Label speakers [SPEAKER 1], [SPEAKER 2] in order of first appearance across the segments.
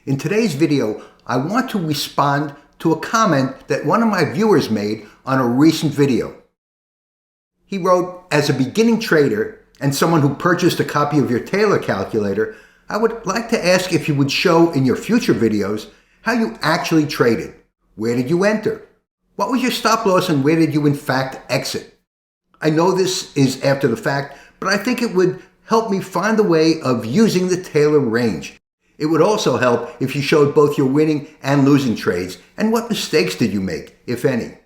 [SPEAKER 1] In today's video, I want to respond to a comment that one of my viewers made on a recent video. He wrote, "As a beginning trader and someone who purchased a copy of your Taylor calculator, I would like to ask if you would show in your future videos how you actually traded. Where did you enter? What was your stop loss and where did you in fact exit?" I know this is after the fact, but I think it would help me find a way of using the Taylor range. It would also help if you showed both your winning and losing trades, and what mistakes did you make, if any.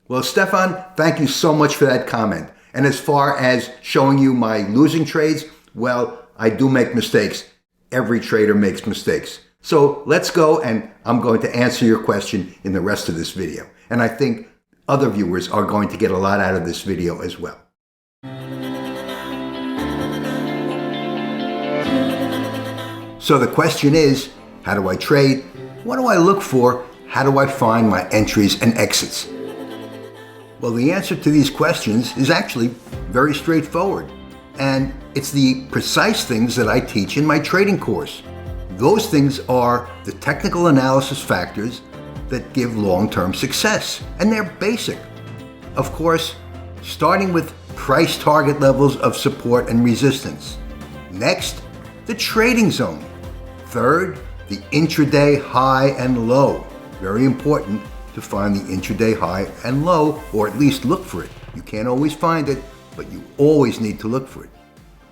[SPEAKER 1] Well, Stefan, thank you so much for that comment. And as far as showing you my losing trades, well, I do make mistakes. Every trader makes mistakes. So let's go, and I'm going to answer your question in the rest of this video. And I think other viewers are going to get a lot out of this video as well. So the question is, how do I trade? What do I look for? How do I find my entries and exits? Well, the answer to these questions is actually very straightforward. And it's the precise things that I teach in my trading course. Those things are the technical analysis factors that give long-term success. And they're basic. Of course, starting with price target levels of support and resistance. Next, the trading zone. Third, the intraday high and low. Very important to find the intraday high and low, or at least look for it. You can't always find it, but you always need to look for it.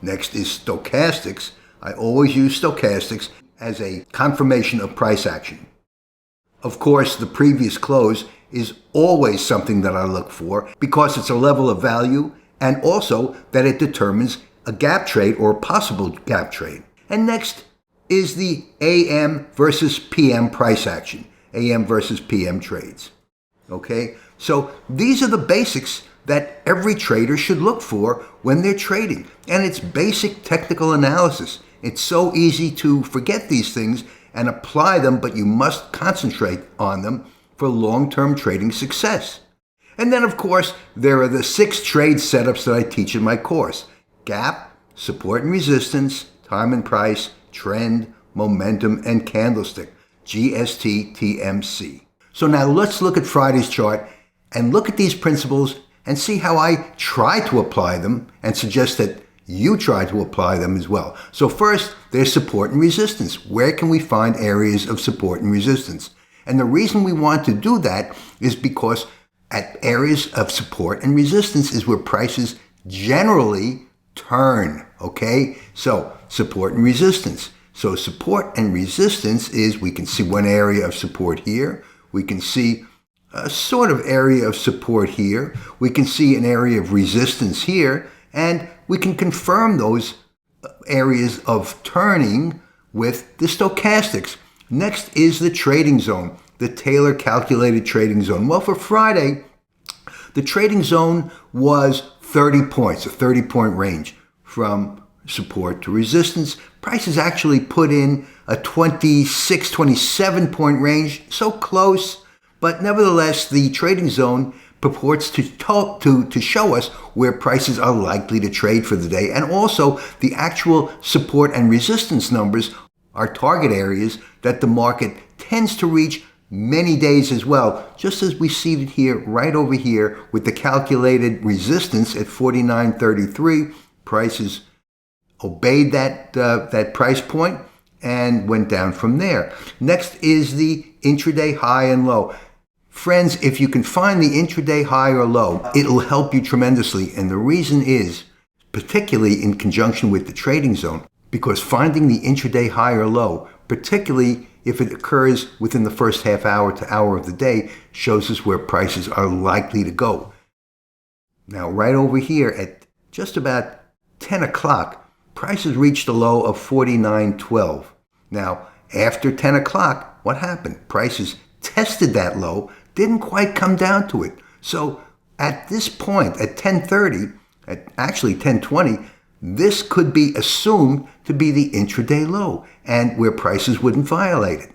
[SPEAKER 1] Next is stochastics. I always use stochastics as a confirmation of price action. Of course, the previous close is always something that I look for because it's a level of value and also that it determines a gap trade or a possible gap trade. And next is the AM versus PM price action, AM versus PM trades. Okay, so these are the basics that every trader should look for when they're trading. And it's basic technical analysis. It's so easy to forget these things and apply them, but you must concentrate on them for long-term trading success. And then, of course, there are the 6 trade setups that I teach in my course: gap, support and resistance, time and price, trend, momentum, and candlestick, GST, TMC. So now let's look at Friday's chart and look at these principles and see how I try to apply them and suggest that you try to apply them as well. So first, there's support and resistance. Where can we find areas of support and resistance? And the reason we want to do that is because at areas of support and resistance is where prices generally turn, okay? So support and resistance. So support and resistance is, we can see one area of support here. We can see a sort of area of support here. We can see an area of resistance here. And we can confirm those areas of turning with the stochastics. Next is the trading zone, the Taylor calculated trading zone. Well, for Friday, the trading zone was 30 points, a 30-point range from support to resistance. Prices actually put in a 26, 27-point range, so close, but nevertheless, the trading zone purports to show us where prices are likely to trade for the day, and also the actual support and resistance numbers are target areas that the market tends to reach many days as well, just as we see it here, right over here, with the calculated resistance at 49.33. Prices obeyed that price point and went down from there. Next is the intraday high and low. Friends, if you can find the intraday high or low, it'll help you tremendously. And the reason is, particularly in conjunction with the trading zone, because finding the intraday high or low, particularly if it occurs within the first half hour to hour of the day, shows us where prices are likely to go. Now, right over here at just about 10 o'clock, prices reached a low of 49.12. Now, after 10 o'clock, what happened? Prices tested that low, didn't quite come down to it. So at this point, at 10:30, at actually 10:20, this could be assumed to be the intraday low and where prices wouldn't violate it.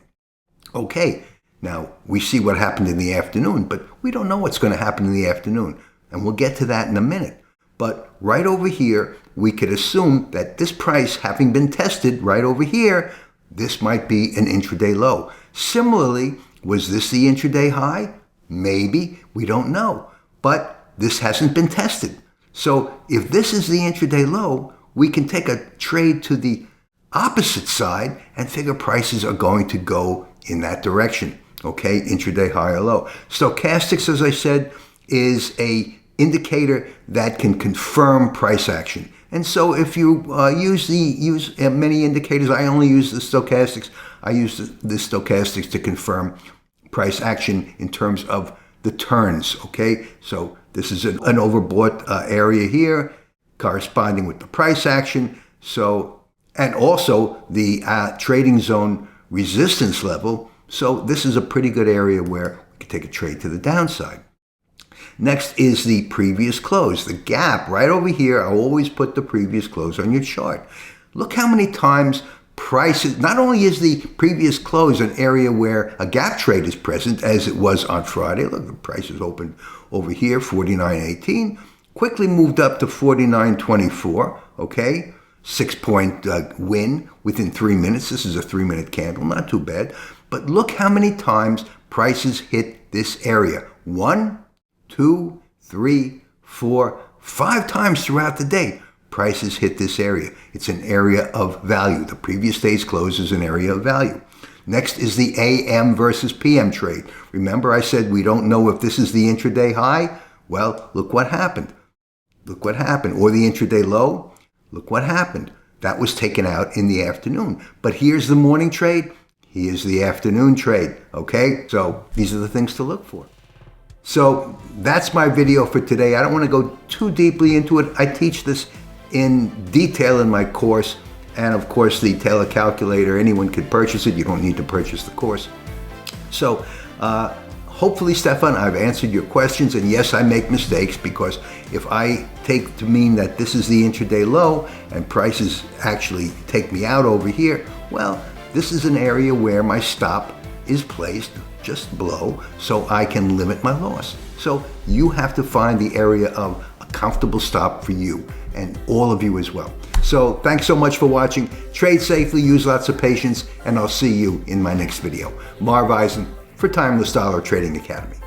[SPEAKER 1] Okay, now we see what happened in the afternoon, but we don't know what's going to happen in the afternoon. And we'll get to that in a minute. But right over here, we could assume that this price, having been tested right over here, this might be an intraday low. Similarly, was this the intraday high? Maybe, we don't know, but this hasn't been tested. So if this is the intraday low, we can take a trade to the opposite side and figure prices are going to go in that direction. Okay, intraday high or low. Stochastics, as I said, is a indicator that can confirm price action. And so if you use many indicators, I only use the stochastics. I use the stochastics to confirm price action in terms of the turns. Okay, so this is an overbought area here, corresponding with the price action. So, and also the trading zone resistance level. So this is a pretty good area where we can take a trade to the downside. Next is the previous close, the gap right over here. I always put the previous close on your chart. Look how many times prices, not only is the previous close an area where a gap trade is present, as it was on Friday. Look, the price is opened over here, 49.18, quickly moved up to 49.24, okay? 6-point win within 3 minutes. This is a 3-minute candle, not too bad. But look how many times prices hit this area. 1, 2, 3, 4, 5 times throughout the day. Prices hit this area. It's an area of value. The previous day's close is an area of value. Next is the AM versus PM trade. Remember I said we don't know if this is the intraday high? Well, look what happened. Look what happened. Or the intraday low? Look what happened. That was taken out in the afternoon. But here's the morning trade. Here's the afternoon trade. Okay? So these are the things to look for. So that's my video for today. I don't want to go too deeply into it. I teach this in detail in my course. And of course, the Taylor calculator, anyone could purchase it. You don't need to purchase the course. So hopefully, Stefan, I've answered your questions. And yes, I make mistakes, because if I take to mean that this is the intraday low and prices actually take me out over here, well, this is an area where my stop is placed just below, so I can limit my loss. So you have to find the area of a comfortable stop for you, and all of you as well. So thanks so much for watching. Trade safely, use lots of patience, and I'll see you in my next video. Marv Eisen for Timeless Dollar Trading Academy.